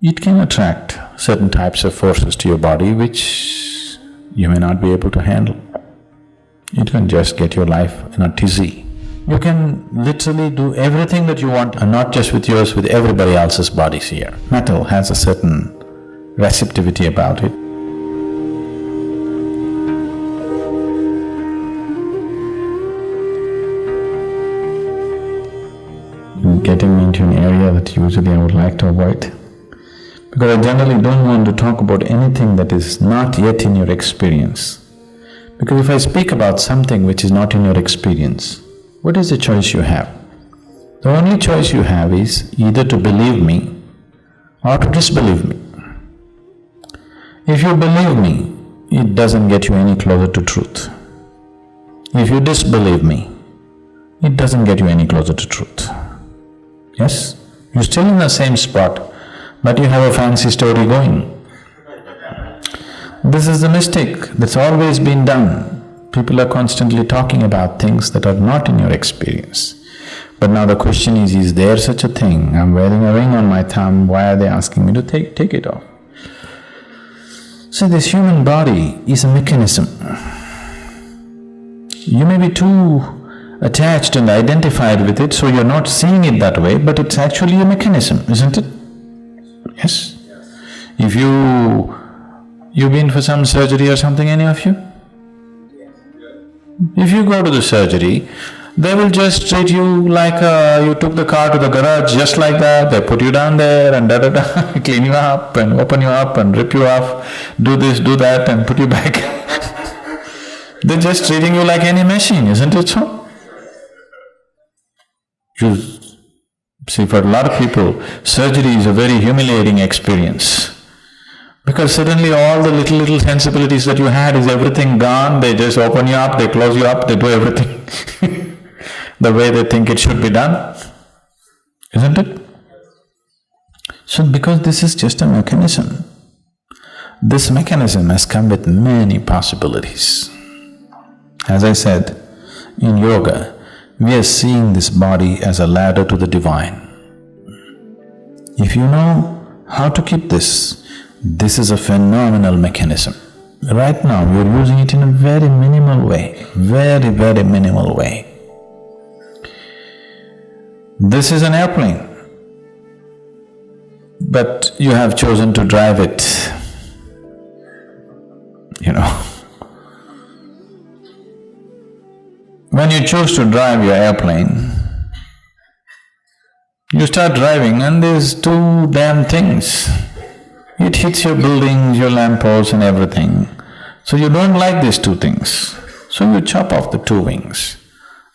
it can attract certain types of forces to your body which you may not be able to handle. It can just get your life in a tizzy. You can literally do everything that you want, and not just with yours, with everybody else's bodies here. Metal has a certain receptivity about it. Getting into an area that usually I would like to avoid, because I generally don't want to talk about anything that is not yet in your experience. Because if I speak about something which is not in your experience, what is the choice you have? The only choice you have is either to believe me or to disbelieve me. If you believe me, it doesn't get you any closer to truth. If you disbelieve me, it doesn't get you any closer to truth. Yes? You're still in the same spot, but you have a fancy story going. This is the mistake that's always been done. People are constantly talking about things that are not in your experience. But now the question is there such a thing? I'm wearing a ring on my thumb, why are they asking me to take it off? So this human body is a mechanism. You may be too attached and identified with it, so you're not seeing it that way, but it's actually a mechanism, isn't it? Yes? If you've been for some surgery or something, any of you? If you go to the surgery, they will just treat you like you took the car to the garage just like that. They put you down there and da-da-da, clean you up and open you up and rip you off, do this, do that and put you back. They're just treating you like any machine, isn't it so? You see, for a lot of people, surgery is a very humiliating experience. Because suddenly all the little sensibilities that you had is everything gone, they just open you up, they close you up, they do everything the way they think it should be done, isn't it? So because this is just a mechanism, this mechanism has come with many possibilities. As I said, in yoga, we are seeing this body as a ladder to the divine. If you know how to keep this is a phenomenal mechanism. Right now, we're using it in a very minimal way, very minimal way. This is an airplane, but you have chosen to drive it, you know. When you choose to drive your airplane, you start driving and there's two damn things. It hits your buildings, your lampposts and everything. So you don't like these two things. So you chop off the two wings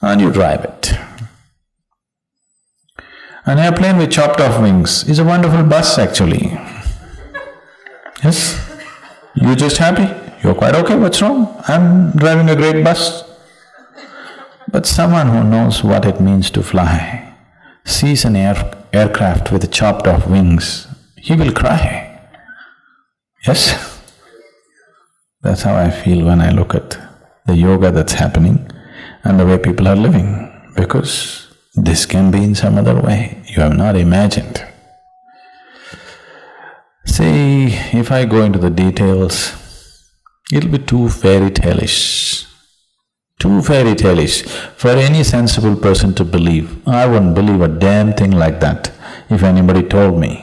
and you drive it. An airplane with chopped off wings is a wonderful bus actually. Yes? You're just happy? You're quite okay, what's wrong? I'm driving a great bus. But someone who knows what it means to fly sees an aircraft with chopped off wings, he will cry. Yes? That's how I feel when I look at the yoga that's happening and the way people are living, because this can be in some other way you have not imagined. See, if I go into the details, it'll be too fairy tale-ish. Too fairy tale-ish for any sensible person to believe. I wouldn't believe a damn thing like that if anybody told me.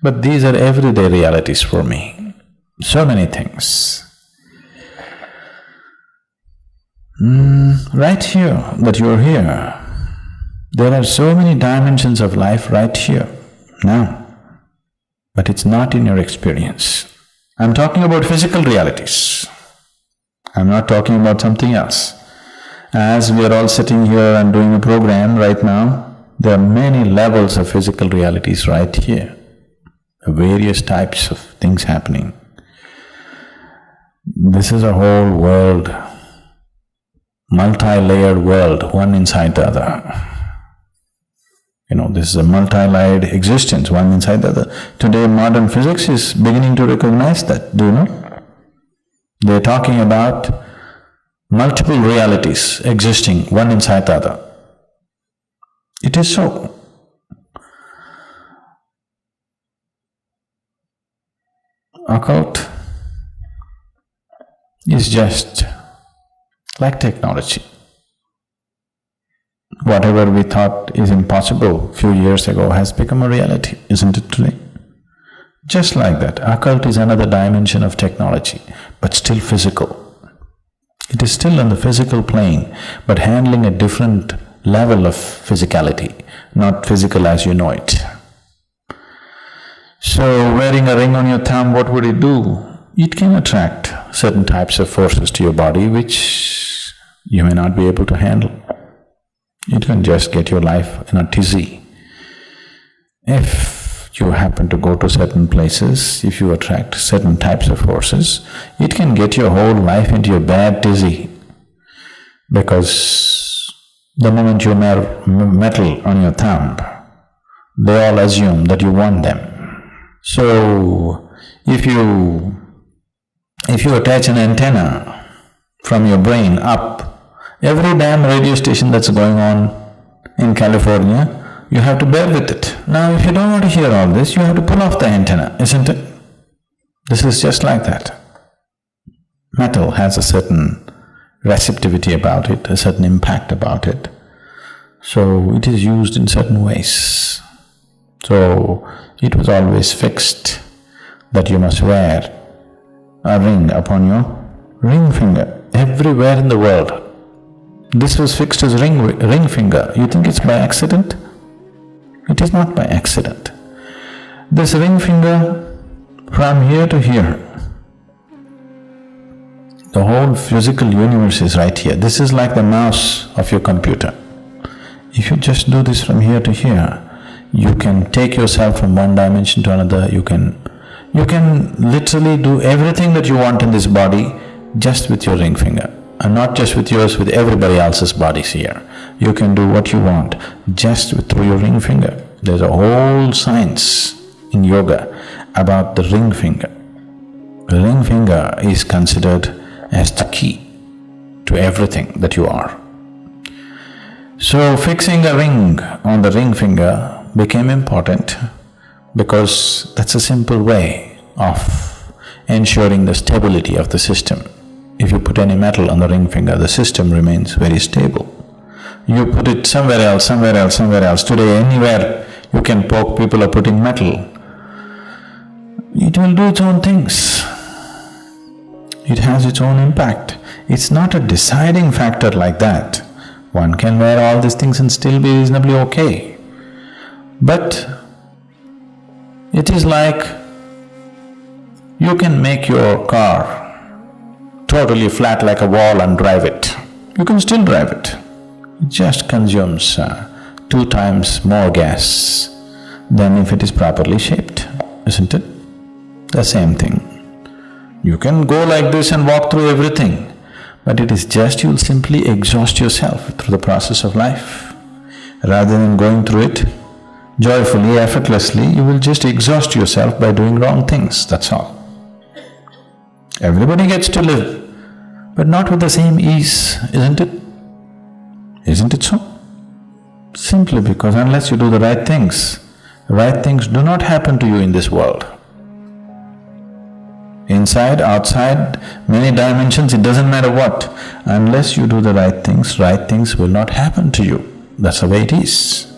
But these are everyday realities for me. So many things. Right here, that you're here, there are so many dimensions of life right here, now. But it's not in your experience. I'm talking about physical realities. I'm not talking about something else. As we are all sitting here and doing a program right now, there are many levels of physical realities right here, various types of things happening. This is a whole world, multi-layered world, one inside the other. You know, this is a multi-layered existence, one inside the other. Today modern physics is beginning to recognize that, do you know? They're talking about multiple realities existing, one inside the other. It is so. occult is just like technology. Whatever we thought is impossible few years ago has become a reality, isn't it today? Just like that, occult is another dimension of technology, but still physical. It is still on the physical plane, but handling a different level of physicality, not physical as you know it. So, wearing a ring on your thumb, what would it do? It can attract certain types of forces to your body which you may not be able to handle. It can just get your life in a tizzy. If you happen to go to certain places, if you attract certain types of forces, it can get your whole life into a bad tizzy. Because the moment you wear metal on your thumb, they all assume that you want them. So, if you attach an antenna from your brain up, every damn radio station that's going on in California, you have to bear with it. Now, if you don't want to hear all this, you have to pull off the antenna, isn't it? This is just like that. Metal has a certain receptivity about it, a certain impact about it. So, it is used in certain ways. So, it was always fixed that you must wear a ring upon your ring finger, everywhere in the world. This was fixed as ring finger. You think it's by accident? It is not by accident. This ring finger from here to here, the whole physical universe is right here. This is like the mouse of your computer. If you just do this from here to here, you can take yourself from one dimension to another. You can literally do everything that you want in this body just with your ring finger. And not just with yours, with everybody else's bodies here. You can do what you want just through your ring finger. There's a whole science in yoga about the ring finger. The ring finger is considered as the key to everything that you are. So, fixing a ring on the ring finger became important because that's a simple way of ensuring the stability of the system. If you put any metal on the ring finger, the system remains very stable. You put it somewhere else, somewhere else, somewhere else. Today, anywhere you can poke, people are putting metal. It will do its own things. It has its own impact. It's not a deciding factor like that. One can wear all these things and still be reasonably okay. But it is like you can make your car totally flat like a wall and drive it. You can still drive it. It just consumes 2 times more gas than if it is properly shaped, isn't it? The same thing. You can go like this and walk through everything, but it is just you'll simply exhaust yourself through the process of life. Rather than going through it joyfully, effortlessly, you will just exhaust yourself by doing wrong things, that's all. Everybody gets to live, but not with the same ease, isn't it? Isn't it so? Simply because unless you do the right things do not happen to you in this world. Inside, outside, many dimensions, it doesn't matter what. Unless you do the right things will not happen to you. That's the way it is.